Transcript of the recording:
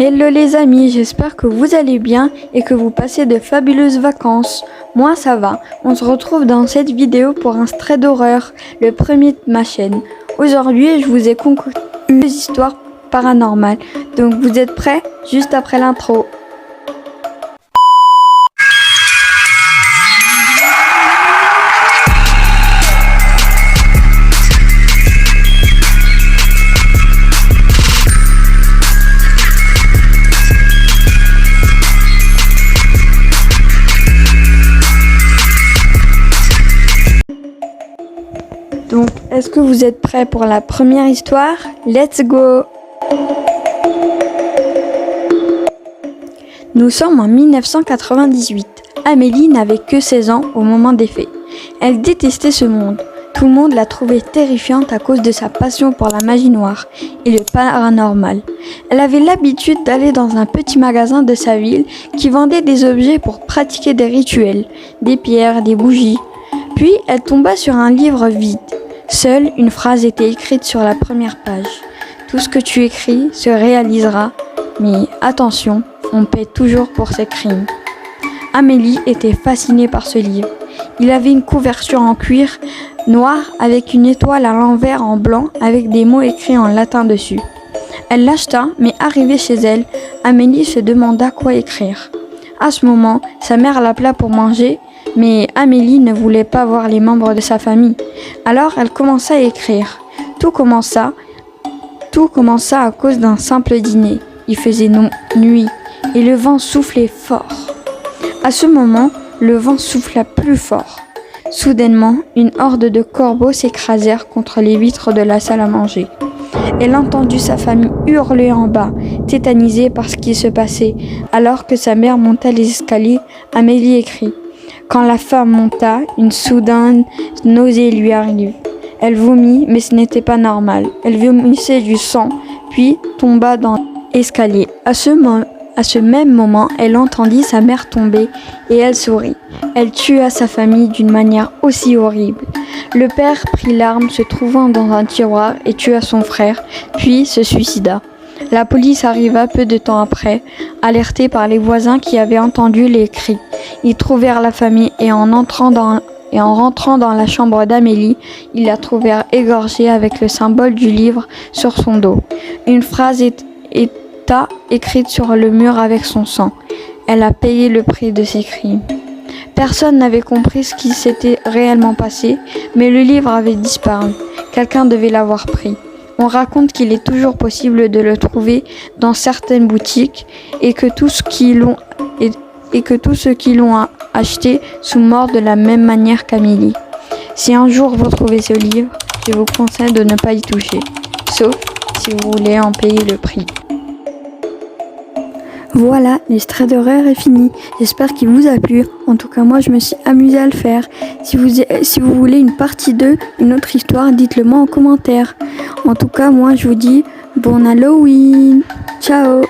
Hello les amis, j'espère que vous allez bien et que vous passez de fabuleuses vacances. Moi ça va, on se retrouve dans cette vidéo pour un trait d'horreur, le premier de ma chaîne. Aujourd'hui je vous ai concocté une histoire paranormale, donc vous êtes prêts? Juste après l'intro. Donc, est-ce que vous êtes prêts pour la première histoire? Let's go! Nous sommes en 1998. Amélie n'avait que 16 ans au moment des faits. Elle détestait ce monde. Tout le monde la trouvait terrifiante à cause de sa passion pour la magie noire et le paranormal. Elle avait l'habitude d'aller dans un petit magasin de sa ville qui vendait des objets pour pratiquer des rituels, des pierres, des bougies. Puis elle tomba sur un livre vide. Seule une phrase était écrite sur la première page. Tout ce que tu écris se réalisera, mais attention, on paie toujours pour ses crimes. Amélie était fascinée par ce livre. Il avait une couverture en cuir noir avec une étoile à l'envers en blanc avec des mots écrits en latin dessus. Elle l'acheta, mais arrivée chez elle, Amélie se demanda quoi écrire. À ce moment, sa mère l'appela pour manger, mais Amélie ne voulait pas voir les membres de sa famille. Alors elle commença à écrire. Tout commença à cause d'un simple dîner. Il faisait nuit et le vent soufflait fort. À ce moment, le vent souffla plus fort. Soudainement, une horde de corbeaux s'écrasèrent contre les vitres de la salle à manger. Elle entendit sa famille hurler en bas, tétanisée par ce qui se passait. Alors que sa mère monta les escaliers, Amélie écrit. Quand la femme monta, une soudaine nausée lui arrive. Elle vomit, mais ce n'était pas normal. Elle vomissait du sang, puis tomba dans l'escalier. À ce même moment, elle entendit sa mère tomber et elle sourit. Elle tua sa famille d'une manière aussi horrible. Le père prit l'arme se trouvant dans un tiroir et tua son frère, puis se suicida. La police arriva peu de temps après, alertée par les voisins qui avaient entendu les cris. Ils trouvèrent la famille et en rentrant dans la chambre d'Amélie, ils la trouvèrent égorgée avec le symbole du livre sur son dos. Une phrase éta écrite sur le mur avec son sang. Elle a payé le prix de ses crimes. Personne n'avait compris ce qui s'était réellement passé, mais le livre avait disparu. Quelqu'un devait l'avoir pris. On raconte qu'il est toujours possible de le trouver dans certaines boutiques et que tous ceux qui l'ont acheté sont morts de la même manière qu'Amélie. Si un jour vous trouvez ce livre, je vous conseille de ne pas y toucher, sauf si vous voulez en payer le prix. Voilà, l'extrait d'horreur est fini. J'espère qu'il vous a plu. En tout cas, moi, je me suis amusée à le faire. Si vous voulez une partie 2, une autre histoire, dites-le moi en commentaire. En tout cas, moi, je vous dis bon Halloween. Ciao.